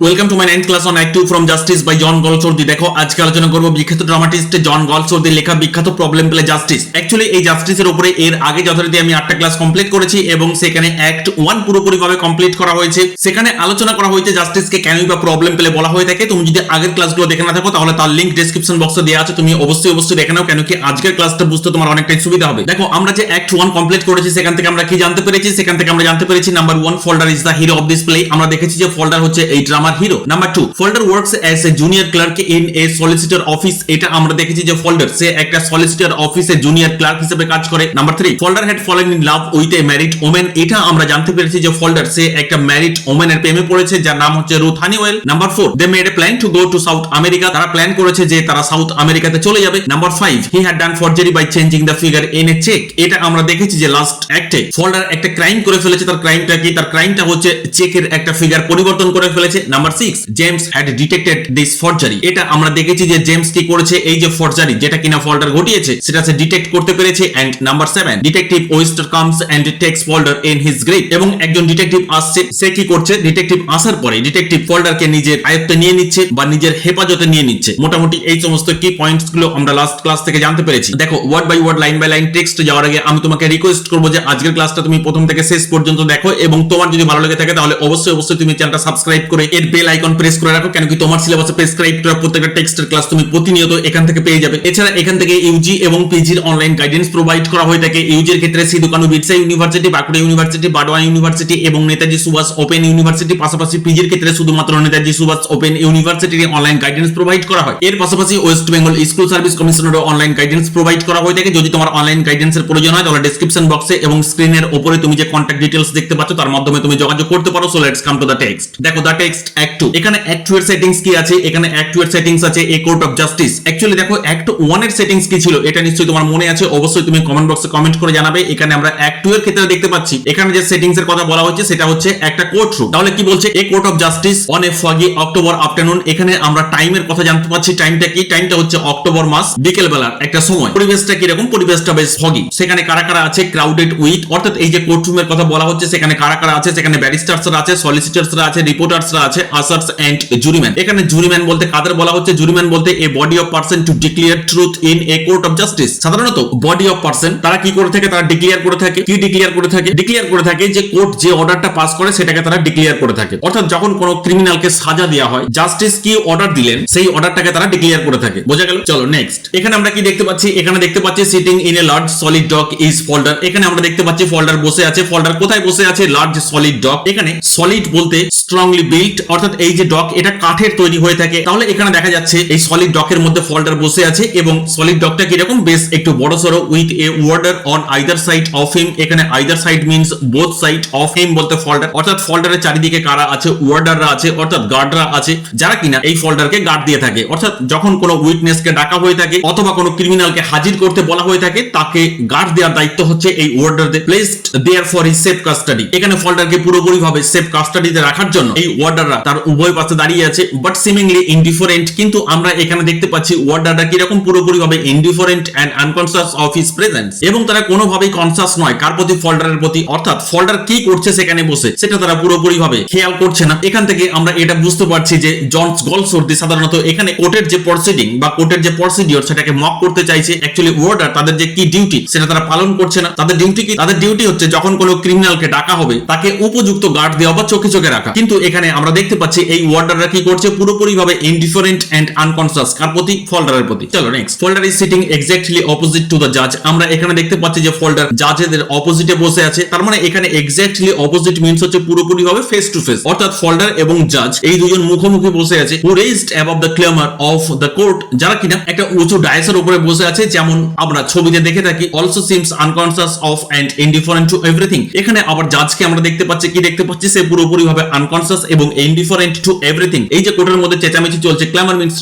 Welcome to my 9th class on Act-2 from Justice by John Galsworthy. দেখো আজকে আলোচনা করব বিখ্যাত ড্রামাটিস্ট জন গলসওয়ার্থীর লেখা বিখ্যাত প্রবলেম প্লে জাস্টিস। অ্যাকচুয়ালি এই জাস্টিসের উপরে এর আগে যথারীতি আমি 8টা ক্লাস কমপ্লিট করেছি এবং সেখানে অ্যাক্ট 1 পুরোপুরিভাবে কমপ্লিট করা হয়েছে। সেখানে আলোচনা করা হয়েছে জাস্টিসকে কেনই বা প্রবলেম প্লে বলা হয়ে থাকে। তুমি যদি আগের ক্লাসগুলো দেখে না থাকো তাহলে তার লিংক ডেসক্রিপশন বক্সে দেওয়া আছে, তুমি অবশ্যই দেখে নাও, কেন কি আজকের ক্লাসটা বুঝতে তোমার অনেকটাই সুবিধা হবে। দেখো আমরা যে অ্যাক্ট 1 কমপ্লিট করেছি সেখান থেকে আমরা কি জানতে পেরেছি? সেখান থেকে আমরা জানতে পেরেছি number 1 Falder is the hero of this play. আমরা দেখেছি যে ফোল্ডার হচ্ছে এই ড্রামার হিরো। Number 2 Falder works as a junior clerk in a solicitor office. এটা আমরা দেখেছি যে ফোল্ডার সে একটা সলিসিটর অফিসে জুনিয়র ক্লার্ক হিসেবে কাজ করে। Number 3 folder had fallen in love with a married women. এটা আমরা জানতে পেরেছি যে ফোল্ডার সে একটা ম্যারিড ওমেনের প্রেমে পড়েছে যার নাম হচ্ছে Ruth Honeywell. Number 4 they made a plan to go to South America. তারা প্ল্যান করেছে যে তারা সাউথ আমেরিকাতে চলে যাবে। Number 5 he had done forgery by changing the figure in a cheque. এটা আমরা দেখেছি যে লাস্ট অ্যাক্টে ফোল্ডার একটা ক্রাইম করে ফেলেছে। তার ক্রাইমটা কি? তার ক্রাইমটা হচ্ছে চেকের একটা ফিগার পরিবর্তন করে ফেলেছে। Number 6 James had detected this forgery. এটা আমরা দেখেছি যে জেমস কি করেছে, এই যে ফরজারি যেটা কিনা ফোল্ডার ঘটিয়েছে সেটা সে ডিটেক্ট করতে পেরেছে। And number 7 detective Wister comes and takes Falder in his grip. এবং একজন ডিটেকটিভ আসছে, সে কি করছে? ডিটেকটিভ আসার পরে ডিটেকটিভ ফোল্ডারকে নিজের আয়ত্তে নিয়ে নিচ্ছে বা নিজের হেফাজতে নিয়ে নিচ্ছে। মোটামুটি এই সমস্ত কি পয়েন্টস গুলো আমরা লাস্ট ক্লাস থেকে জানতে পেরেছি। দেখো word by word line by line text যাওয়ার আগে আমি তোমাকে রিকোয়েস্ট করবো যে আজকের ক্লাসটা তুমি প্রথম থেকে শেষ পর্যন্ত দেখো এবং তোমার যদি ভালো লেগে থাকে তাহলে অবশ্যই তুমি চ্যানেলটা সাবস্ক্রাইব করে এর বেল আইকন প্রেস করে রাখো, কেন কি তোমার সিলেবাসে প্রেসক্রাইব করা প্রত্যেকটা টেক্সটের ক্লাস তুমি প্রতিনিয়ত এখান থেকে পেয়ে যাবে। এছাড়া এখান থেকে ইউজি এবং পিজির অনলাইন গাইডেন্স প্রোভাইড করা হয়ে থাকে। ইউজির ক্ষেত্রে সিধু কানু বিরসা ইউনিভার্সিটি, বাঁকুড়া ইউনিভার্সিটি, বাডোয়া ইউনিভার্সিটি এবং নেতাজি সুভাষ ওপেন ইউনিভার্সিটি। পাশাপাশি পিজির ক্ষেত্রে শুধুমাত্র নেতাজি সুভাষ ওপেন ইউনিভার্সিটির অনলাইন গাইডেন্স প্রোভাইড করা হয়। এর পাশাপাশি ওয়েস্ট বেঙ্গল স্কুল সার্ভিস কমিশনেরও অনলাইন গাইডেন্স প্রোভাইড করা হয়ে থাকে। যদি তোমার অনলাইন গাইডেন্সের প্রয়োজন হয় তাহলে ডেসক্রিপশন বক্সে এবং স্ক্রিনের উপরে তুমি যে কন্টাক্ট ডিটেইলস দেখতে পাচ্ছ তার মাধ্যমে তুমি যোগাযোগ করতে পারো। So let's come to the text. দেখো দ্য টেক্সট অ্যাক্ট 2। এখানে অ্যাক্ট 2 এর সেটিংস কি আছে? এখানে অ্যাক্ট 2 এর সেটিংস আছে এ কোর্ট অফ জাস্টিস। অ্যাকচুয়ালি দেখো অ্যাক্ট 1 এর সেটিংস কি ছিল এটা নিশ্চয়ই তোমার মনে আছে, অবশ্যই তুমি কমেন্ট বক্সে কমেন্ট করে জানাবে। এখানে আমরা অ্যাক্ট 2 এর ক্ষেত্রে দেখতে পাচ্ছি এখানে যে সেটিংস এর কথা বলা হচ্ছে সেটা হচ্ছে একটা কোর্ট রুম। তাহলে কি বলছে? A court of justice on a foggy October afternoon. এখানে আমরা টাইমের কথা জানতে পাচ্ছি। টাইমটা কি? টাইমটা হচ্ছে অক্টোবর মাস বিকেল বেলার একটা সময়। পরিবেশটা কি রকম? পরিবেশটা বেশ foggy। সেখানে কারা কারা আছে? ক্রাউডেড উইথ, অর্থাৎ এই যে কোর্ট রুমের কথা বলা হচ্ছে সেখানে কারা কারা আছে? সেখানে ব্যারিস্টার্সরা আছে, সলিসিটরসরা আছে, রিপোর্টার্সরা আছে, আসার্স এন্ড জুরিম্যান। এখানে জুরিম্যান বলতে কাদের বলা হচ্ছে? জুরিম্যান বলতে a body of person to declare truth in a court of justice. সাধারণত বডি অফ পারসন তারা কি করে থাকে? তারা ডিক্লেয়ার করে থাকে। কি ডিক্লেয়ার করে থাকে? ডিক্লেয়ার করে থাকে যে কোর্ট যে অর্ডারটা পাস করে সেটাকে তারা ডিক্লেয়ার করে থাকে। অর্থাৎ যখন কোনো ক্রিমিনালকে সাজা দেওয়া হয়, জাস্টিস কি অর্ডার দিলেন সেই অর্ডারটাকে তারা ডিক্লেয়ার করে থাকে। বোঝা গেল? চলো নেক্সট। এখানে আমরা কি দেখতে পাচ্ছি? এখানে দেখতে পাচ্ছি sitting in a large solid dock is Falder. এখানে আমরা দেখতে পাচ্ছি ফোল্ডার বসে আছে। ফোল্ডার কোথায় বসে আছে? Large solid dock. এখানে সলিড বলতে স্ট্রংলি বিল্ট, অর্থাৎ এই যে ডক এটা কাঠের তৈরি হয়ে থাকে। তাহলে এখানে দেখা যাচ্ছে এই সলিড ডকের মধ্যে ফোল্ডার বসে আছে এবং সলিড ডকটা কিরকম? বেশ একটু বড় সড়ো with a warder on either side of him. এখানে either side means both side of him বলতে ফোল্ডার, অর্থাৎ ফোল্ডারের চারিদিকে কারা আছে? ওয়ার্ডাররা আছে, অর্থাৎ গার্ডরা আছে যারা কিনা এই ফোল্ডারকে গার্ড দিয়ে থাকে। অর্থাৎ যখন কোনো উইটনেসকে ডাকা হয়ে থাকে অথবা কোনো ক্রিমিনালকে হাজির করতে বলা হয়ে থাকে তাকে গার্ড দেওয়ার দায়িত্ব হচ্ছে এই ওয়ার্ডারদের। Placed there for his safe custody. এখানে ফোল্ডারকে পুরোপুরিভাবে সেফ কাস্টাডিতে রাখার জন্য এই ওয়ার্ডাররা তার উভয় পাশে দাঁড়িয়ে আছে, বাট সিমিংলি ইনডিফারেন্ট। কিন্তু আমরা এখানে দেখতে পাচ্ছি ওয়ার্ডাররা কিরকম? পুরোপুরিভাবে indifferent and unconscious of his presence. এবং তারা কোনোভাবেই কনসিয়াস নয় কার প্রতি? ফোল্ডারের প্রতি। অর্থাৎ ফোল্ডার কি করছে সেখানে বসে সেটা তারা পুরোপুরিভাবে খেয়াল করছে না। এখান থেকে আমরা এটা বুঝতে পারছি যে জন গলসওয়ার্থী সাধারণত এখানে কোর্টের যে প্রসিডিং বা কোর্টের যে প্রসিডিওর সেটাকে মক করতে চাইছে। অ্যাকচুয়ালি ওয়ার্ডার তাদের যে কি ডিউটি সেটা তারা পালন করছে না। তাদের ডিউটি কি? তাদের ডিউটি হচ্ছে যখন কোনো ক্রিমিনালকে ডাকা হবে তাকে উপযুক্ত গার্ড দেওয়া বা চোখে চোখে রাখা। কিন্তু এখানে আমরা দেখতে পাচ্ছি এই ওয়ার্ডাররা কি করছে? পুরোপুরিভাবে ইনডিফারেন্ট এন্ড আনকনসিয়াস। কার প্রতি? ফোল্ডারের প্রতি। চলো next. Falder is sitting exactly opposite to the জাজ। আমরা এখানে দেখতে পাচ্ছি যে ফোল্ডার জাজেদের অপোজিটে বসে আছে। তার মানে এখানে এক্স্যাক্টলি অপোজিট মিন্স হচ্ছে পুরোপুরিভাবে ফেস টু ফেস, অর্থাৎ ফোল্ডার এবং জাজ এই দুজন মুখোমুখি বসে আছে। Who raised above the clamour of the court, যারা কিনা একটা উঁচু ডায়াসের উপরে বসে আছে যেমন আমরা ছবিতে দেখে থাকি। Also seems unconscious of and indifferent to everything. এখানে আবার জাজকে আমরা দেখতে পাচ্ছি কি দেখতে পাচ্ছি? সে পুরোপুরিভাবে আনকনসিয়াস এবং ইনডিফারেন্ট টু এভরিথিং। এই যে কোর্টের মধ্যে চেঁচামেচি চলছে, ক্লেমার মিন্স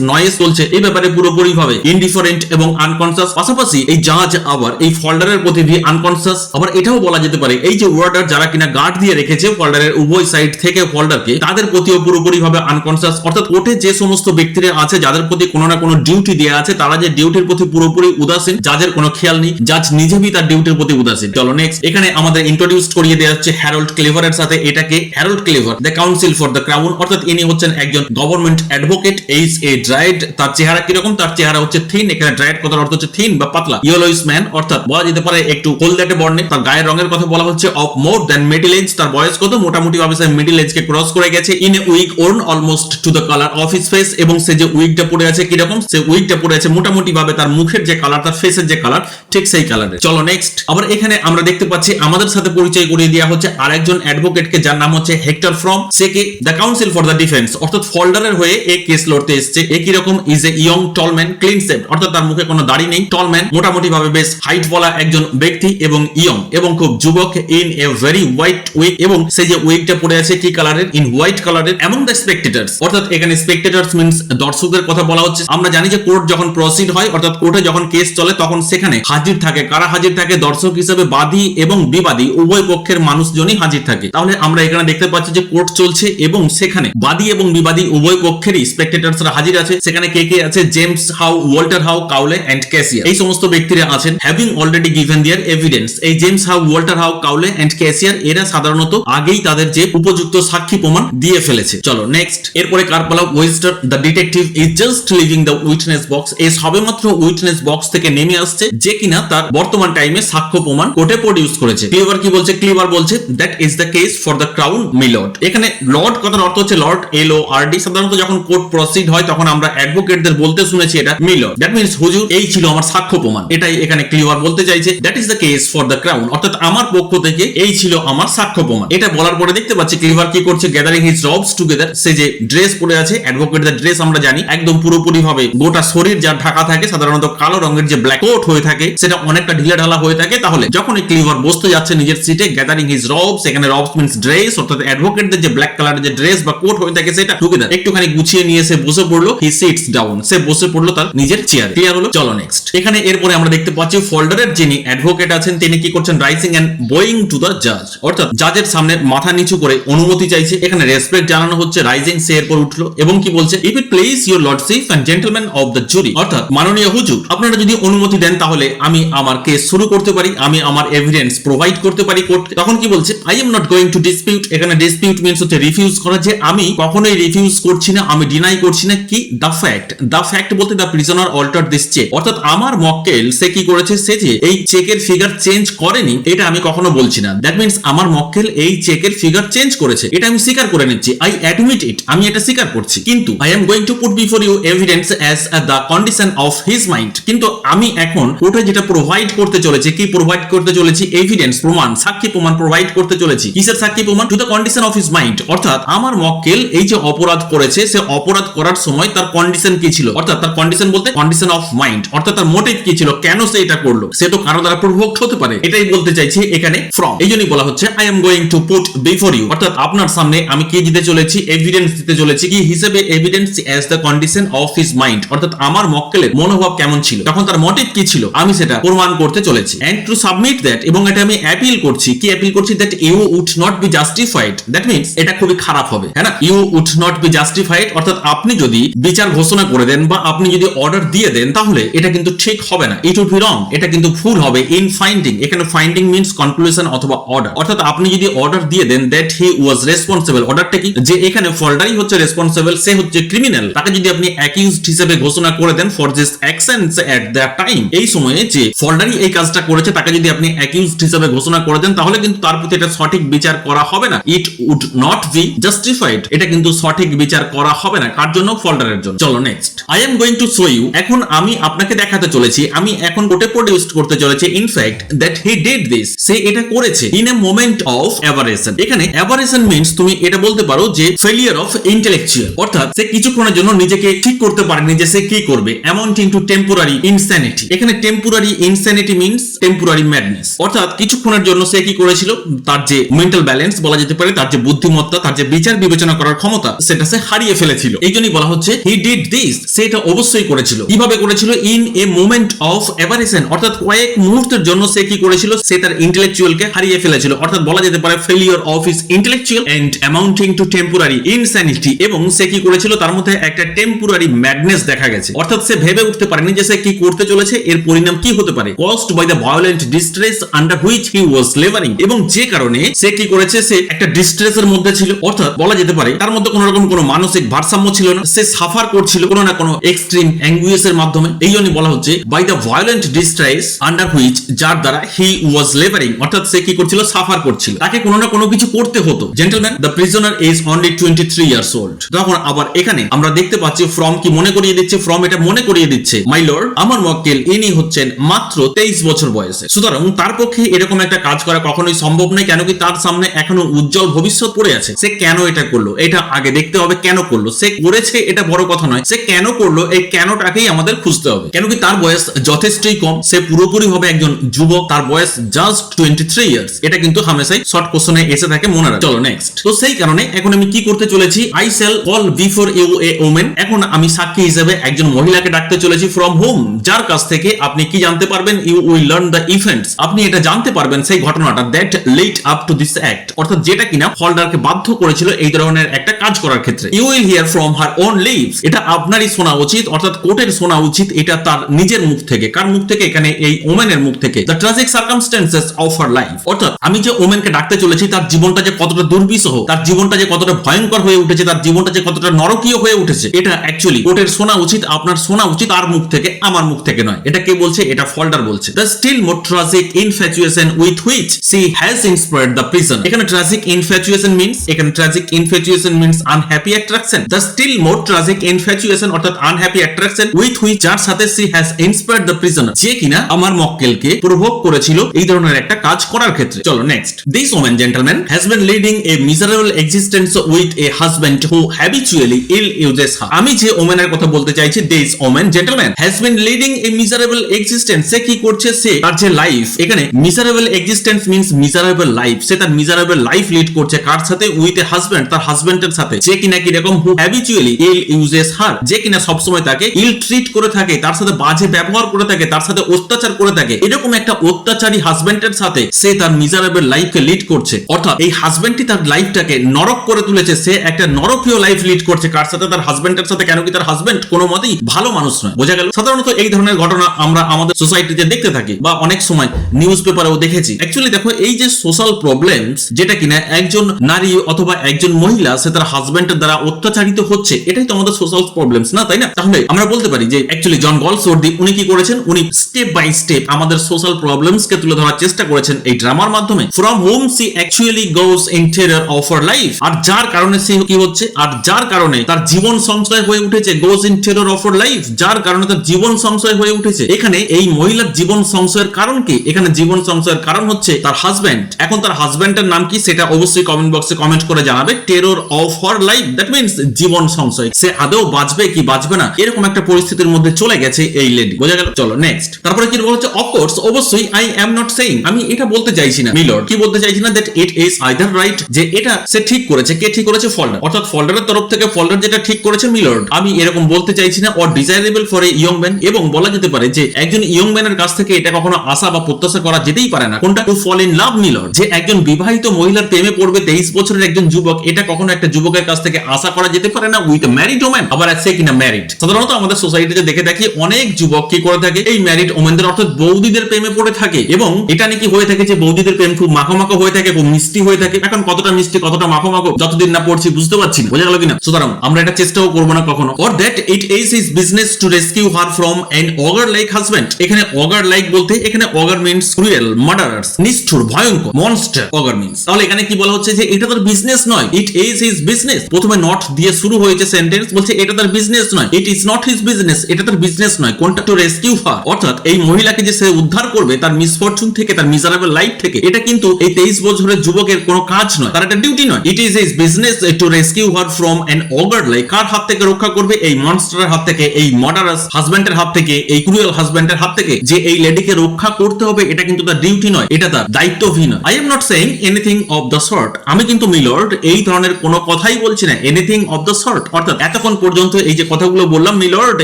নয়েজ চলছে, এই ব্যাপারে পুরোপুরিভাবে ইনডিফারেন্ট এবং আনকনসিয়াস। পাশাপাশি এই জাজ আবার এই ফোল্ডারের প্রতি আনকনসিয়াস। আবার এটাও বলা যেতে পারে এই যে ওয়ার্ডার যারা কিনা গার্ড দিয়ে রেখেছে ফোল্ডারের উভয় সাইড থেকে ফোল্ডারকে, তাদের প্রতিও পুরোপুরিভাবে আনকনসিয়াস। অর্থাৎ কোর্টে যে সমস্ত ব্যক্তিরা আছে যাদের প্রতি কোনো না কোনো ডিউটি দেওয়া আছে তারা যে ডিউটির প্রতি পুরোপুরি উদাসীন, জাজের কোনো খেয়াল নেই, জাজ নিজেই তার ডিউটির প্রতি উদাসীন। চলো নেক্সট। এখানে আমাদের ইন্ট্রোডিউস করিয়ে দেওয়া হচ্ছে হ্যারল্ড ক্লেভারের সাথে। এটাকে Harold clever the counsel for the crown, অর্থাৎ ইনি হচ্ছেন একজন গভর্নমেন্ট অ্যাডভোকেট। এইজ এ ড্রাইড, তার চেহারা কিরকম? তার চেহারা হচ্ছে থিন। এখানে ড্রাইড কথার অর্থ হচ্ছে থিন বা পাতলা। ইয়েলোইশ ম্যান, অর্থাৎ বলা যেতে পারে একটু হলদেটে বর্ণে। তার গায়ের রঙের কথা বলা হচ্ছে of more than middle age, তার বয়স কত? মোটামুটি ভাবে সে মিডল এজ কে ক্রস করে গেছে। In a wig worn almost to the colour of his face, এবং সে যে উইগটা পরে আছে কিরকম? সে উইগটা পরে আছে মোটামুটি ভাবে তার মুখের যে কালার, তার ফেসের যে কালার, ঠিক সেই কালারে। চলো নেক্সট। আবার এখানে আমরা দেখতে পাচ্ছি আমাদের সাথে পরিচয় করিয়ে দেওয়া হচ্ছে আরেকজন অ্যাডভোকেটকে, যার নাম হচ্ছে হেক্টর ফ্রম। সে কে the counsel for the defence, অর্থাৎ ফোল্ডারের হয়ে এ কেস লড়তে এসেছে। এ কিরকম? Is a young tall man clean shaved, অর্থাৎ তার মুখে কোনো দাড়ি নেই। টল ম্যান মোটামুটি ভাবে বেশ হাইট বলা একজন ব্যক্তি, এবং ইয়ং এবং খুব যুবক। In a very white wig, এবং সে যে উইগটা পরে আছে কি কালারের? ইন হোয়াইট কালারের। এমং দ্য স্পেক্টেটরস, অর্থাৎ এখানে স্পেক্টেটরস মিন্স দর্শকদের কথা বলা হচ্ছে। আমরা জানি যে কোর্ট যখন প্রসিড হয়, অর্থাৎ কোর্টে যখন কেস চলে, তখন সেখানে হাজির থাকে কারা? হাজির থাকে দর্শক হিসেবে বাদী এবং বিবাদী উভয় পক্ষের মানুষজনই হাজির থাকে। তাহলে আমরা এখানে দেখতে পাচ্ছি যে কোর্ট চলছে এবং সেখানে বাদী এবং বিবাদী উভয় পক্ষেরই স্পেক্টেটরসরা হাজির আছে। সেখানে কে কে আছে? James Howe, Walter Howe, Cowley and Cassier, এই সমস্ত ব্যক্তিরা আছেন। Having already given their evidence, এই James Howe, Walter Howe, Cowley and Cassier এরা সাধারণত আগেই তাদের যে উপযুক্ত সাক্ষী প্রমাণ দিয়ে ফেলেছে। চলো নেক্সট। এরপরে কার পালা? Oyster the detective is just living the witness box, এই সবেমাত্র উইটনেস বক্স থেকে নেমে আসছে, যে কিনা তার বর্তমান টাইমে সাক্ষ্য প্রমাণ কোর্টে প্রডিউস করেছে। ক্লিভার কি বলছে? ক্লিভার বলছে that is the case for the crown me Lord. এখানে লর্ড কথার অর্থ হচ্ছে লর্ড, LORD। সাধারণত যখন কোর্ট প্রসিড হয় তখন আমরা অ্যাডভোকেটদের বলতে শুনেছি এটা মি লর্ড, দ্যাট মিন্স হুজুর এই ছিল আমার সাক্ষ্য প্রমাণ। এটাই এখানে ক্লিভার বলতে চাইছে, that is the case for the crown, অর্থাৎ আমার পক্ষ থেকে এই ছিল আমার সাক্ষ্য প্রমাণ। এটা বলার পরে দেখতে পাচ্ছি ক্লিভার কি করছে? গ্যাদারিং হিজ রবস টুগেদার, সে যে ড্রেস পরে আছে, অ্যাডভোকেটদের ড্রেস আমরা জানি একদম পুরোপুরি ভাবে গোটা শরীর যা ঢাকা থাকে, সাধারণত কালো রঙের যে ব্ল্যাক কোট হয়ে থাকে সেটা অনেকটা ঢিলা ঢালা হয়ে থাকে। তাহলে যখন এই ক্লিভার বসতে যাচ্ছে নিজের সিটে, গ্যাদারিং হিজ রবস, এখানে রবস মিন্স ড্রেস, অর্থাৎ অ্যাডভোকেটদের যে ব্ল্যাক কালারের যে ড্রেস বা কোট হয়ে থাকে সেটা টুগেদার একটুখানি গুছিয়ে নিয়ে সে বসে পড়লো। হি সিটস ডাউন, সে বসে পড়লো তার নিজের চেয়ারে। ক্লিয়ার হলো? চলো নেক্সট। এখানে এরপরে আমরা দেখতে পাচ্ছি ফোল্ডারের যিনি অ্যাডভোকেট আছেন তিনি কি করছেন? Rising and bowing to the জাজ, অর্থাৎ জাজের সামনে মাথা নিচু করে অনুমতি চাইছে। এখানে রেসপেক্ট জানানো হচ্ছে। রাইজিং, সে এরপর উঠলো এবং কি বলছে? If it please your lordship and gentleman of the jury, অর্থাৎ মাননীয় হুজুর আপনারা যদি অনুমতি দেন তাহলে আমি আমার কেস শুরু করতে পারি, আমি আমার এভিডেন্স প্রোভাইড করতে পারি কোর্টকে। তখন কি বলছে? I am not going to dispute, এখানে ডিসপিউট মিন্স হচ্ছে রিফিউজ করা, যে আমি কখনোই রিফিউজ করছি না, আমি ডিনাই করছি না কি? দ্য ফ্যাক্ট, দ্য ফ্যাক্ট বলতে the prisoner alter this cheque, অর্থাৎ আমার মক্কেল সে কি করেছে? সে যে এই চেকের ফিগার চেঞ্জ করেনি এটা আমি কখনো বলছি না। দ্যাট মিন্স আমার মক্কেল এই চেকের ফিগার চেঞ্জ করেছে, এটা আমি স্বীকার করে নিচ্ছি। আই অ্যাডমিট ইট, আমি এটা স্বীকার করছি। কিন্তু I am going to put before you evidence as the condition of his mind, কিন্তু আমি এখন কোর্টে যেটা প্রোভাইড করতে চলেছি, কি প্রোভাইড করতে চলেছি? এভিডেন্স, প্রমাণ, সাক্ষী প্রমাণ প্রোভাইড করতে চলেছি। কিসের সাক্ষী প্রমাণ? To the condition of his mind, অর্থাৎ আমার মক্কেল এই যে অপরাধ করেছে সে অপরাধ করার সময় তার কন্ডিশন কি ছিল, অর্থাৎ তার কন্ডিশন বলতে কন্ডিশন অফ মাইন্ড, অর্থাৎ তার মোটিভ কি ছিল, কেন সে এটা করলো। সে তো কারো দ্বারা প্রভোক্ট হতে পারে, এটাই বলতে চাইছি এখানে ফ্রম। এই জন্যই বলা হচ্ছে I am going to put before you, অর্থাৎ আপনার সামনে আমি কি দিতে চলেছি? এভিডেন্স দিতে চলেছি। কি হিসেবে? Evidence as the condition of his mind, অর্থাৎ আমার মক্কেলের মনোভাব কেমন ছিল, তখন তার মোটিভ কি ছিল, আমি সেটা প্রমাণ করতে চলেছি। এন্ড টু সাবমিট দ্যাট, এবং এটা আমি অ্যাপিল করছি। কি অ্যাপিল করছি? That you would not be justified, that means এটা খুবই খারাপ হবে, হ্যাঁ না? You would not be justified, অর্থাৎ আপনি যদি বিচার ঘোষণা করে দেন বা আপনি যদি অর্ডার দিয়ে দেন তাহলে এটা কিন্তু ঠিক হবে না, ইট উড বি রং, এটা কিন্তু ভুল হবে। ইন ফাইন্ডিং, এখানে ফাইন্ডিং মিন্স কনক্লুশন অথবা অর্ডার, অর্থাৎ আপনি যদি অর্ডার দিয়ে দেন দ্যাট হি ওয়াজ রেসপন্সিবল, অর্ডারটা কি? যে এখানে ফোল্ডারই হচ্ছে রেসপন্সিবল, সে হচ্ছে ক্রিমিনাল, তাকে যদি আপনি অ্যাকিউজড হিসেবে ঘোষণা করে দেন for this actions at the time, এই সময়ে যে ফোল্ডারই এই কাজটা করেছে তাকে যদি আপনি অ্যাকিউজড হিসেবে ঘোষণা করে দেন তাহলে কিন্তু তার প্রতি এটা সঠিক বিচার করা হবে না, it would not be justified, এটা কিন্তু সঠিক বিচার করা হবে না। কার জন্য? ফোল্ডারের জন্য। চলো next. I am going to show you, এখন আমি আপনাকে দেখাতে চলেছি, আমি এখন কোর্টে প্রডিউস করতে চলেছি in fact that he did this, সে এটা করেছে in a moment of aberration. এখানে অ্যাবারেশন মিন্স তুমি এটা বলতে পারো যে ফেলিয়ার অফ ইন্টেলেকচুয়াল, অর্থাৎ সে কিছুক্ষণের জন্য নিজেকে ঠিক করতে পারেনি যে সে কি করবে, অ্যামাউন্টিং টু টেম্পোরারি ইনস্যানিটি। এখানে temporary insanity means temporary madness, অর্থাৎ কিছুক্ষণের জন্য সে কি করেছিল? তার যে মেন্টাল ব্যালেন্স বলা যেতে পারে, তার যে বুদ্ধিমত্তা, তার যে বিচার বিবেচনা করার ক্ষমতা, সেটা সে হারিয়ে ফেলেছিল। এই জন্যই বলা হচ্ছে হি ডিড দিস, সেটা অবশ্যই করেছিল। কিভাবে করেছিল? In a moment of aberration, অর্থাৎ কয়েক মুহূর্তের জন্য সে কি করেছিল? সে তার ইন্টেলেকচুয়ালকে হারিয়ে ফেলেছিল, অর্থাৎ বলা যেতে পারে failure of his intellectual and amounting to temporary insanity. এবং সে কি করেছিল? তার মধ্যে একটা টেম্পোরারি ম্যাডনেস দেখা গেছে, অর্থাৎ সে ভেবে উঠতে পারেনি যে সে কি করতে চলেছে, এর পরিণাম কি হতে পারে। Caused by the violent distress under which he was labouring, এবং যে কারণে সে কি করেছে? সে একটা ডিস্ট্রেসের মধ্যে ছিল, অর্থাৎ বলা যেতে পারে তার মধ্যে কোনো রকম কোনো মানসিক ভারসাম্য ছিল না, সে সাফার করছিল কোনো না কোনো এক্সট্রিম অ্যাঙ্গুইশ এর মাধ্যমে। এই জন্য বলা হচ্ছে by the violent distress under which, যার দ্বারা হি ওয়াজ লেবারিং, অর্থাৎ সে কি করছিল? সাফার করছিল, তাকে কোনো না কোনো কিছু করতে হতো। Gentleman, the prisoner is only 23 years old. তখন আবার এখানে আমরা দেখতে পাচ্ছি ফ্রম কি মনে করিয়ে দিচ্ছে, ফ্রম এটা মনে করিয়ে দিচ্ছে মাই লর্ড, আমার মক্কেল ইনি হচ্ছেন মাত্র 23 বছর বয়সে। সুতরাং তার পক্ষে এরকম একটা কাজ করা কখনোই সম্ভব নয়। কেন কি? তার সামনে এখনো উজ্জ্বল ভবিষ্যৎ পড়ে আছে। সে কেন এটা করলো, এটা আগে দেখতে হবে। কেন করলো? সে করেছে এটা বড় কথা নয়, সে কেন করলো এই কেনটাকেই আমাদের খুঁজতে হবে। কেন কি? তার বয়স যথেষ্টই কম, সে পুরোপুরি হবে একজন যুবক, তার বয়স জাস্ট 23 ইয়ার্স। এটা কিন্তু হামেশাই শর্ট কোশ্চেনে এসে থাকে, মনে রাখ। চলো নেক্সট। তো সেই কারণে এখন আমি কি করতে চলেছি? I shall call before you a woman. এখন আমি সাক্ষী হিসেবে একজন মহিলাকে ডাকতে চলেছি, ফ্রম হোম, যার কাছ থেকে আপনি কি জানতে পারবেন? You will learn the events, আপনি এটা জানতে পারবেন সেই ঘটনাটা that led up to this act, অর্থাৎ যেটা কিনা ফলডারকে বাধ্য করেছিল এই ধরনের একটা কাজ করার ক্ষেত্রে। You will hear from her own lips, এটা আপনারই শোনা উচিত, অর্থাৎ কোর্টের শোনা উচিত এটা তার নিজের মুখ থেকে। কার মুখ থেকে? এখানে এই ওমেনের মুখ থেকে। The tragic circumstances of her life, অর্থাৎ আমি যে ওমেনকে ডাকতে চলেছি তার জীবনটা যে কতটা দুর্বিষহ, তার জীবনটা যে কতটা ভয়ঙ্কর হয়ে উঠেছে, তার জীবনটা যে কতটা নরকীয় হয়ে উঠেছে, এটা অ্যাকচুয়ালি কোর্টের শোনা উচিত, আপনার শোনা উচিত তার মুখ থেকে, আমার মুখ থেকে নয়। এটা কে বলছে? এটা ফলডার বলছে। The still more tragic infatuation with which she has inspired the prison. এখানে ট্র্যাজিক ইনফ্যাচুয়েশন মিন্স, এখানে tragic infatuation means unhappy attraction. The still more tragic infatuation অর্থাৎ আনহ্যাপি অ্যাট্রাকশন উইথ হুইচ, যার সাথে she has inspired the prisoner, যে কিনা আমার মক্কেলকে provoke করেছিল এই ধরনের একটা কাজ করার ক্ষেত্রে। চলো next. This woman gentleman has been leading a miserable existence with a husband who habitually ill uses her. আমি যে ওম্যানের কথা বলতে চাইছি, this woman gentleman has been leading a miserable existence, সে কি করছে? সে তার যে লাইফ, এখানে miserable existence means miserable life, সে তার মিজারেবল লাইফ লিড করছে কার সাথে? উইথ এ হাজব্যান্ড, তার হাজব্যান্ডের সাথে, যে কিনা কি রকম? হু হ্যাবিচুয়ালি ইল ইউজেস হার, যে কিনা সবসময় তাকে ইল ট্রিট করে থাকে, তার সাথে বাজে ব্যবহার করে থাকে, তার সাথে অত্যাচার করে থাকে। এরকম একটা অত্যাচারী হাজব্যান্ডের সাথে সে তার মিজারেবল লাইফকে লিড করছে, অর্থাৎ এই হাজব্যান্ডটি তার লাইফটাকে নরক করে তুলেছে। সে একটা নরকীয় লাইফ লিড করছে কার সাথে? তার হাজব্যান্ডের সাথে। কেন কি? তার হাজব্যান্ড কোনো মতেই ভালো মানুষ নয়। বোঝা গেল? সাধারণত এই ধরনের ঘটনা আমরা আমাদের সোসাইটিতে দেখতে থাকি বা অনেক সময় নিউজ পেপারেও দেখেছি। অ্যাকচুয়ালি দেখো, এই যে সোশ্যাল প্রবলেমস, যেটা কিনা একজন নারী অথবা একজন মহিলা সে তার হাজব্যান্ডের দ্বারা অত্যাচারিত হচ্ছে, এটাই তো আমাদের সোশ্যাল প্রবলেমস, না তাই না? তাহলে আমরা বলতে পারি যে অ্যাকচুয়ালি জন গলসওয়ার্থি উনি কি করেছেন? উনি স্টেপ বাই স্টেপ আমাদের সোশ্যাল প্রবলেমস কে তুলে ধরার চেষ্টা করেছেন এই ড্রামার মাধ্যমে। From home she actually goes in terror of her life, আর যার কারণে সে কি হচ্ছে? আর যার কারণে তার জীবন সংশয় হয়ে উঠেছে। Goes in terror of her life, যার কারণে তার জীবন সংশয় হয়ে উঠেছে। এখানে এই মহিলার জীবন সংশয়ের কারণ কি? এখানে জীবন সংশয়ের কারণ হচ্ছে তার হাজব্যান্ড। এখন তার হাজব্যান্ডের নাম কি সেটা অবশ্যই কমেন্ট বক্সে কমেন্ট করে জানাবে। Terror of her life, that means জীবন সংশয়। সে আদৌ বাঁচবে কি বাঁচবে না, এরকম একটা পরিস্থিতির মধ্যে চলে গেছে এই লেডি। বোঝা গেল? চলো নেক্সট। তারপরে কি বলছে? অফকোর্স, অবশ্যই, আই এম নট সেইং, আমি এটা বলতে চাইছি না মিলর্ড, কি বলতে চাইছি না, that it is either right, যে এটা সে ঠিক করেছে। কে ঠিক করেছে? ফলডার, অর্থাৎ ফলডারের তরফ থেকে ফলডার যেটা ঠিক করেছে মিলর্ড, আমি এরকম বলতে চাইছি না। Or desirable for a young man, এবং বলা যেতে পারে যে একজন ইয়ং ম্যানের কাছ থেকে এটা কখনো আশা বা প্রত্যাশা করা যেতেই পারে না। কোনটা? To fall in love milord, যে একজন বিবাহিত মহিলার প্রেমে পড়বে 23 বছরের একজন যুবক, এটা কখনো একটা যুবকের কাছ থেকে আশা করা যেতে পারে না উইথ ম্যারিড ওম্যান, আবার সে কিনা ম্যারিড। সাধারণত আমাদের সোসাইটিতে দেখে থাকি অনেক যুবক কি করে থাকে? এই ম্যারিড ওমেনদের অর্থাৎ বৌদিদের প্রেমে পড়ে থাকে, এবং এটা নাকি হয়ে থাকে যে বৌদিদের প্রেম খুব মাখো মাখো হয়ে থাকে, খুব মিষ্টি হয়ে থাকে। এখন কতটা মিষ্টি কতটা মাখো মাখো যতদিন না পড়ছি বুঝতে পারছি না। বোঝা গেল কিনা? সুতরাং আমরা এটা চেষ্টাও করবো না কখনো। Or that it is his business to rescue her from an ogre like husband. এখানে অগার লাইক বলতে এখানে অগার মিন্স ক্রুয়েল, মার্ডারার্স, নিষ্ঠুর, ভয়ঙ্কর, মনস্টার। অগার মিন্স, তাহলে এখানে কি বলা হচ্ছে? যে এটা তার বিজনেস নয়। ইট ইজ হিজ বিজনেস, প্রথমে নট দিয়ে শুরু হয়েছে সেন্টেন্স, বলছে এটা তার বিজনেস নয়। It is not his business, এটা তার বিজনেস নয়। কোনটা? টু রেস্কিউ হার, অর্থাৎ এই মহিলাকে যে সে উদ্ধার করবে তার মিসফরচুন থেকে, তার মিজারেবল লাইফ থেকে, এটা কিন্তু এই 23 বছরের যুবকের কোনো কাজ নয়, তার একটা ডিউটি নয়। It is his business to rescue her from an ogre like, কার হাত থেকে রক্ষা করবে? এই মনস্টারের হাত থেকে, এই মার্ডারাস হাজব্যান্ডের হাত থেকে, এই ক্রুয়েল হাজব্যান্ডের হাত থেকে। যে এই লেডিকে রক্ষা করতে হবে এটা কিন্তু তার ডিউটি নয়, এটা তার দায়িত্বহীন। I am not saying anything of the sort, আমি কিন্তু মিলর্ড এই ধরনের কোনো কথাই বলছি না। এনিথিং অফ দ্য সর্ট, অর্থাৎ এতক্ষণ পর্যন্ত এই যে কথা কথাগুলো বললাম মিলর্ড,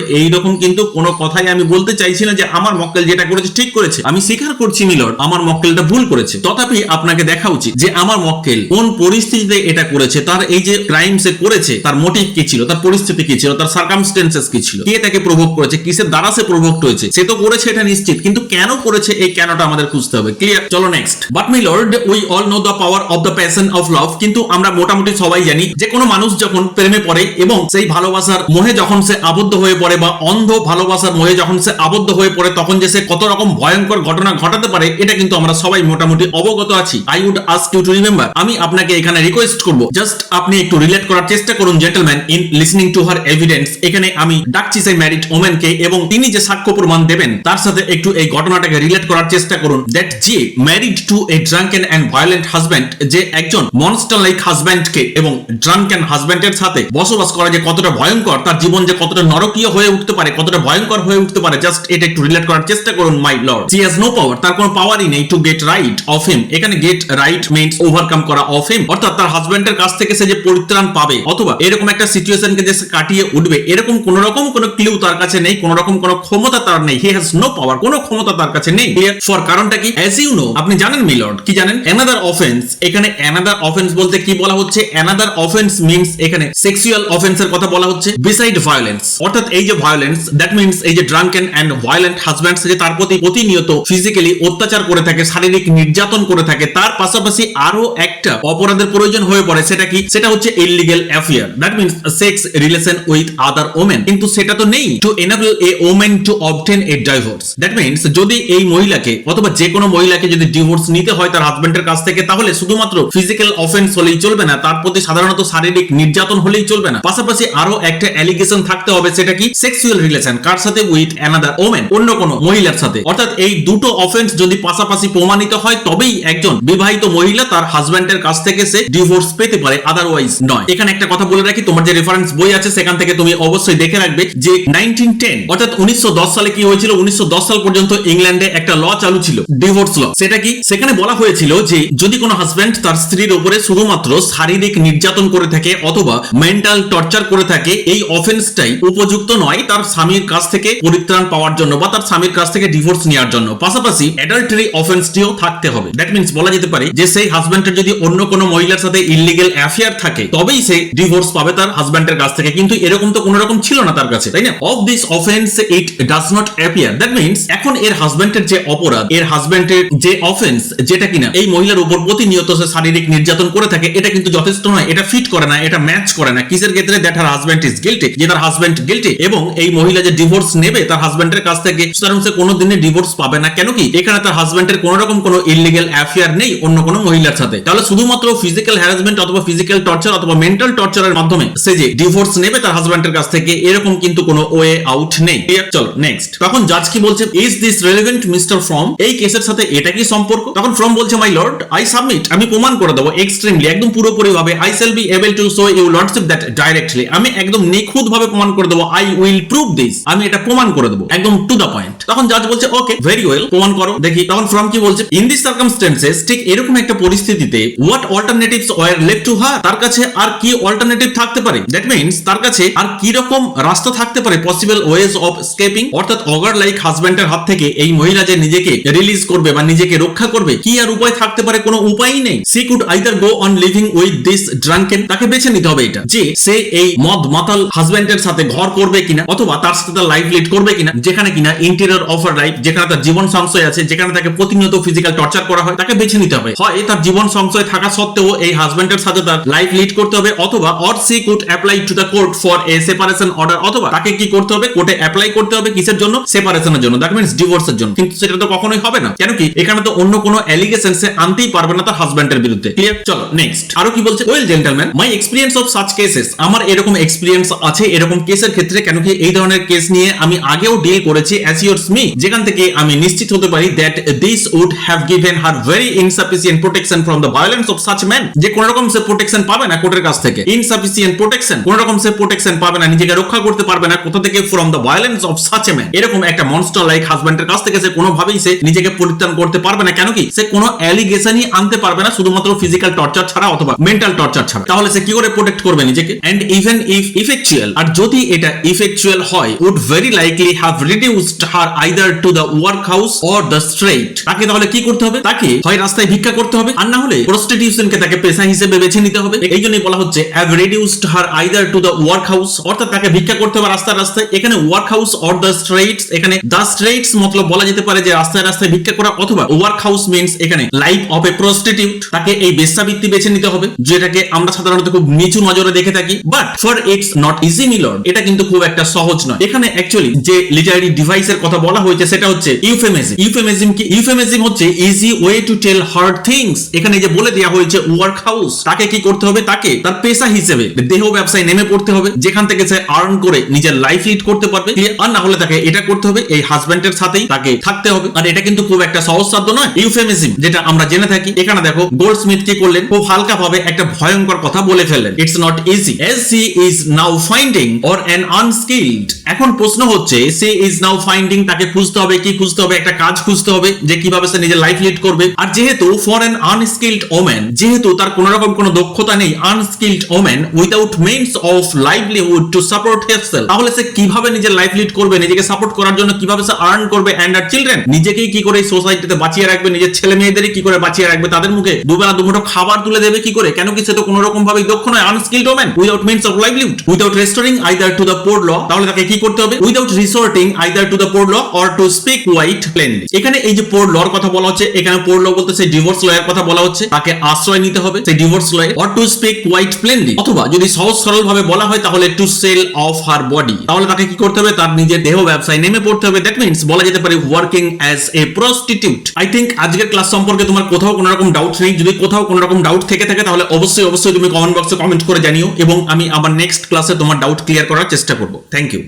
এইরকম কিন্তু কোনো কথাই আমি বলতে চাইছি না যে আমার মক্কেল যেটা করেছে ঠিক করেছে। আমি স্বীকার করছি মিলর্ড আমার মক্কেলটা ভুল করেছে, তথাপি আপনাকে দেখা উচিত যে আমার মক্কেল কোন পরিস্থিতিতে এটা করেছে, তার এই যে ক্রাইম সে করেছে তার মোটিভ কি ছিল, তার পরিস্থিতি কি ছিল, তার সার্কামস্টেন্সেস কি ছিল, কে তাকে প্রভোগ করেছে, কিসের দ্বারা সে প্রভোক্ট হয়েছে। সে তো করেছে এটা নিশ্চিত, কিন্তু কেন করেছে এই কেনটা আমাদের খুঁজতে হবে। ক্লিয়ার? চলো next. But milord we all know the power of the passion of love, কিন্তু আমরা মোটামুটি সবাই জানি যে কোনো মানুষ যখন প্রেমে পড়ে এবং সেই ভালোবাসার মোহে যখন সে আবদ্ধ হয়ে পড়ে বা অন্ধ ভালোবাসার মোহে যখন সে আবদ্ধ হয়ে পড়ে তখন যে সে কত রকম ভয়ঙ্কর ঘটনা ঘটাতে পারে এটা কিন্তু আমরা সবাই মোটামুটি অবগত আছি। I would ask you to remember, আমি আপনাকে এখানে রিকোয়েস্ট করব জাস্ট আপনি একটু রিলেট করার চেষ্টা করুন gentleman in listening to her evidence. এখানে আমি ডাকছি সেই ম্যারিড ওমেনকে এবং তিনি যে সাক্ষ্য প্রমাণ দেবেন তার সাথে একটু এই ঘটনাটাকে রিলেট করার চেষ্টা করুন। দ্যাট যে married to a drunken and violent husband, যে একজন মনস্টার লাইক হাজব্যান্ডকে এবং ড্রাঙ্কেন হাজব্যান্ডের সাথে বসবাস করা যে কতটা ভয়ঙ্কর, তার জীবন যে কতটা নরকীয় হয়ে উঠতে পারে, কতটা ভয়ঙ্কর হয়ে উঠতে পারে, জাস্ট এটা একটু রিলেট করার চেষ্টা করুন my lord. He has no power, তার কোনো পাওয়ারই নেই to get right of him. এখানে গেট রাইট মিন্স ওভারকাম করা অফ হিম, অর্থাৎ তার হাজব্যান্ডের কাছ থেকে সে যে পরিত্রাণ পাবে অথবা এরকম একটা সিচুয়েশনকে যে সে কাটিয়ে উঠবে এরকম কোন রকম কোনো ক্লিউ তার কাছে নেই, কোন রকম কোনো ক্ষমতা তার নেই। হি হ্যাজ নো পাওয়ার, কোনো ক্ষমতা তার কাছে নেই। ফর কারণটা কি? অ্যাজ ইউ নো, আপনি জানেন মিলর্ড, কি জানেন? Another offence. এখানে অ্যানাদার অফেন্স বলতে কি বলা হচ্ছে? অ্যানাদার অফেন্স মিন্স এখানে সেক্সুয়াল অফেন্সের কথা বলা হচ্ছে বিসাইড ভায়োলেন্স, অর্থাৎ এই যে ভায়োলেন্স দ্যাট মিন্স এই যে ড্রাঙ্কেন এন্ড ভায়োলেন্ট হাজব্যান্ডস যে তার প্রতি প্রতিনিয়ত ফিজিক্যালি অত্যাচার করে থাকে, শারীরিক নির্যাতন করে থাকে, তার পাশাপাশি আরো একটা অপরাধের প্রয়োজন হয়ে পড়ে। সেটা কি? সেটা হচ্ছে illegal affair, that means sex relation with other women. কিন্তু সেটা তো নেই two enable A women to obtain A divorce. That means যদি এই মহিলাকে অথবা যে কোনো মহিলাকে যদি ডিভোর্স নিতে হয় তার হাজবেন্ডের কাছ থেকে, তাহলে শুধুমাত্র ফিজিক্যাল অফেন্স হলেই চলবে না, তার প্রতি সাধারণত শারীরিক নির্যাতন হলেই চলবে না, পাশাপাশি আরো একটা অ্যালিগেশন থাকতে হবে। সেটা কি? Sexual relation. কার সাথে? উইথ অ্যানাদার ওমেন, অন্য কোনো মহিলার সাথে। অর্থাৎ এই দুটো অফেন্স যদি পাশাপাশি প্রমাণিত হয় তবেই একজন বিবাহিত মহিলা তার হাজবেন্ডের কাছ থেকে সে ডিভোর্স পেতে পারে, আদারওয়াইজ নয়। এখানে একটা কথা বলে রাখি, তোমার যে রেফারেন্স বই আছে সেখান থেকে তুমি অবশ্যই দেখে রাখবে যে 1910 অর্থাৎ 1910 সালে কি হয়েছিল? 1910 সাল পর্যন্ত ইংল্যান্ডে একটা ল চালু ছিল, ডিভোর্স ল। সেটা কি? সেখানে বলা হয়েছিল যে যদি কোনো হাজবেন্ড তার স্ত্রীর উপরে শুধুমাত্র শারীরিক নির্যাতন করে থাকে অথবা মেন্টাল টর্চার করে থাকে, এই অফেন্সটাই উপযুক্ত নয় তার স্বামীর কাছ থেকে পরিত্রাণ পাওয়ার জন্য বা তার স্বামীর কাছ থেকে ডিভোর্স নেওয়ার জন্য। পাশাপাশি অ্যাডাল্টারি অফেন্সটিও থাকতে হবে। দ্যাট মিন্স বলা যেতে পারে যে সেই হাজবেন্ডের যদি অন্য কোনো মহিলার সাথে ইললিগ্যাল অ্যাফেয়ার থাকে তবেই সে ডিভোর্স পাবে তার হাজবেন্ডের কাছ থেকে, কিন্তু এরকম তো কোনো রকম ছিল না তার কাছে, তাই না? Of this offence it does not appear. That means এখন এর হাজবেন্ডের যে অপরাধ, এর হাজবেন্ডের যে অফেন্স, যেটা কিনা এই মহিলার উপর প্রতিনিয়ত সে শারীরিক নির্যাতন করে থাকে, এটা কিন্তু যথেষ্ট নয়, এটা ফিট করে না, এটা ম্যাচ করে না। কিসের ক্ষেত্রে? That her husband is guilty, যে তার হাজবেন্ড গিল্টি, এবং এই মহিলা যে ডিভোর্স নেবে তার হাজবেন্ডের কাছ থেকে, সুতরাং সে কোনোদিনই ডিভোর্স পাবে না। কেন কি? এখানে তার হাজবেন্ডের কোনো রকম কোনো ইললিগ্যাল অ্যাফেয়ার নেই অন্য কোনো মহিলার সাথে। তাহলে শুধুমাত্র ফিজিক্যাল হ্যারাসমেন্ট অথবা ফিজিক্যাল টর্চার অথবা মেন্টাল টর্চারের মাধ্যমে সে যে ডিভোর্স নেবে তার হাজবেন্ডের কাছ থেকে, এরকম কিন্তু কোনো ওয়ে আউট নেই। চলো নেক্সট। তখন জাজ কি বলছে? Is this relevant mister from? এই কেসের সাথে এটা কি সম্পর্ক? তখন ফ্রম বলছে মাই লর্ড আই সাবমিট, আমি প্রমাণ করে দেবো এক্সট্রিমলি, একদম পুরোপুরি ভাবে। I shall be able to show you lordship that directly, আমি একদম নিখুঁত ভাবে প্রমাণ করে দেবো। আই উইল প্রুভ দিস, আমি এটা প্রমাণ করে দেবো একদম টু দা পয়েন্ট। তখন জাজ বলছে ওকে ভেরি ওয়েল, প্রমাণ করো দেখি। তখন ফ্রম কি বলছে? ইন দিস সার্কামস্টেন্সেস, ঠিক এরকম একটা পরিস্থিতিতে, what alternatives were left to her, তার কাছে আর কি অল্টারনেটিভ থাকতে পারে? দ্যাট মিন্স তার কাছে আর কি রকম রাস্তা থাকতে পারে, পসিবল ওয়েজ অফ স্কেপিং, অর্থাৎ অগার লাইক হাজবেন্ডের হাত থেকে এই মহিলা যে নিজেকে রিলিজ করবে বা নিজেকে রক্ষা করবে, কি আর উপায় থাকতে পারে? কোনো উপায়ই নেই। C could either go on living with this drunken, তাকে বেছে নিতে হবে এটা যে সে এই মদ মাতাল হাজবেন্ডের সাথে ঘর করবে কিনা অথবা তার সাথে তার লাইফ লিড করবে কিনা, যেখানে কিনা ইন্টেরিয়র অফ আর লাইফ, যেখানে তার জীবন সংশয় আছে, যেখানে তাকে প্রতিনিয়ত ফিজিক্যাল টর্চার করা হয়, তাকে বেছে নিতে হবে। হয় তার জীবন সংশয় থাকা সত্ত্বেও এই হাজবেন্ডের সাথে তার লাইফ লিড করতে হবে, অথবা or C could apply to the court for a separation order, অথবা তাকে কি করতে হবে? কোর্টে অ্যাপ্লাই করতে হবে কিসের জন্য? সেপারেশনের জন্য, দ্যাট মিন্স ডিভোর্সের জন্য। কিন্তু সেটা তো কখনোই হবে না। কেন কি? এখানে তো অন্য কোনো অ্যালিগেশন সে আনতেই পারবে না তার হাজবেন্ডের বিরুদ্ধে। ক্লিয়ার? চলো নেক্সট। আরো কি বলছে? Well gentleman, my experience of such cases, আমার এরকম এক্সপেরিয়েন্স আছে এরকম কেসের ক্ষেত্রে। কেন কি? এই ধরনের কেস নিয়ে আমি আগেও ডিল করেছি, অ্যাসিওরস মি, যেখান থেকে আমি নিশ্চিত হতে পারি that this would have given her very insufficient protection from the violence of such man, যে কোন রকম সে প্রোটেকশন পাবে না কোর্টের কাছ থেকে। ইনসাফিসিয়েন্ট প্রোটেকশন, কোন রকম সে প্রোটেকশন পাবে না, নিজেকে রক্ষা করতে পারবে না কোথা থেকে? From the violence of such a man, এরকম একটা মনস্টার লাইক হাজবেন্ডের কাছ থেকে সে কোনোভাবেই সে নিজেকে পরিত্রাণ করতে পারবে না। কেন কি? সে কোনো অ্যালিগেশনই আনতে পারবে না শুধুমাত্র ফিজিক্যাল টর্চার ছাড়া অথবা মেন্টাল টর্চার ছাড়া। তাহলে সে কি করে প্রোটেক্ট করবে নিজেকে? এন্ড ইভেন ইফ ইফেকচুয়াল, আর যদি এটা ইফেকচুয়াল হয় would very likely have reduced her either to the workhouse or the street। তাকে তাহলে কি করতে হবে? তাকে হয় রাস্তায় ভিক্ষা করতে হবে, আর না হলে প্রস্টিটিউশনকে তাকে পেশা হিসেবে বেছে নিতে হবে। এই জন্যই বলা হচ্ছে have reduced her either to the workhouse, অর্থাৎ তাকে ভিক্ষা করতে হবে রাস্তায় রাস্তায়। এখানে workhouse or the streets, এখানে the streets মতলব বলা যেতে পারে যে রাস্তায় রাস্তায় ভিক্ষা করা, অথবা workhouse means এখানে লাইফ অফ এ প্রস্টিটিউট, তাকে এই বেশ্যাবৃত্তি বেছে নিতে হবে, যেটাকে আমরা সাধারণত খুব নিচু নজরে দেখে থাকি। But for its not easy milord, এটা কিন্তু খুব একটা সহজ নয়। এখানে অ্যাকচুয়ালি যে লিটারারি ডিভাইসের কথা বলা হয়েছে সেটা হচ্ছে ইউফেমিজম। ইউফেমিজম কি? ইউফেমিজম হচ্ছে easy way to tell hard things. এখানে যে বলে দেওয়া হয়েছে ওয়ার্ক হাউস, তাকে কি করতে হবে? তাকে তার পেশা হিসেবে দেহ ব্যবসায় নেমে পড়তে হবে, যেখান থেকে সে আর্ন করে নিজের লাইফ লিড করতে পারবে। আর না হলে তাকে এটা করতে হবে, এই হাজবেন্ডের সাথেই তাকে থাকতে হবে। আর এটা কিন্তু খুব একটা সহজসাধ্য নয় ইউফেমিজম, যেটা আমরা জেনে থাকি। এখানে দেখো গোল্ডস্মিথ কি করলেন? খুব হালকা ভাবে একটা ভয়ঙ্কর কথা বলে ফেললেন, it's not easy as she is now finding or an unskilled। এখন প্রশ্ন হচ্ছে সে ইজ নাও ফাইন্ডিং, তাকে খুঁজতে হবে, কি খুঁজতে হবে? একটা কাজ খুঁজতে হবে যে কিভাবে সে নিজের লাইফ লিড করবে। আর যেহেতু ফর অ্যান আনস্কিল্ড ওম্যান, যেহেতু তার কোন রকম কোনো দক্ষতা নেই, unskilled woman without means of livelihood to support herself, তাহলে সে কিভাবে নিজের লাইফ লিড করবে? নিজেকে সাপোর্ট করার জন্য কিভাবে সে আর্ন করবে? এন্ড আর চিলড্রেন, নিজেকেই কি করে সোসাইটিতে বাঁচিয়ে রাখবে? নিজের ছেলে মেয়েদের কি করে বাঁচিয়ে রাখবে? তাদের মুখে দুবেলা দুমুঠো খাবার তুলে দেবে কি করে? কেন কি সে তো কোন রকম ভাবে দক্ষ নয়, unskilled woman without means of livelihood, without restoring either to the poor law. তাহলে তাকে কি করতে হবে? Without resorting either to the poor law or to speak white plainly. এখানে এই যে পোর লর কথা বলা হচ্ছে, এখানে পোর ল বলতে সেই ডিভোর্স লয়ের কথা বলা হচ্ছে, তাকে আশ্রয় নিতে হবে সেই ডিভোর্স লয়ে, or to speak white plainly, অথবা যদি সহজ সরল ভাবে বলা হয় তাহলে to sell of her body. তাহলে তাকে কি করতে হবে? তার নিজের দেহ ব্যবসায় নেমে পড়তে হবে। দ্যাট মিন্স বলা যেতে পারে working as a prostitute. I think আজকের ক্লাস সম্পর্কে তোমার কোথাও কোনো রকম ডাউট নেই। যদি কোথাও কোনো রকম ডাউট থেকে থাকে তাহলে অবশ্যই তুমি কমেন্ট বক্সে কমেন্ট করে জানিও, এবং আমি আবার নেক্সট ক্লাসে তোমার ডাউট ক্লিয়ার করার চেষ্টা করব। Thank you.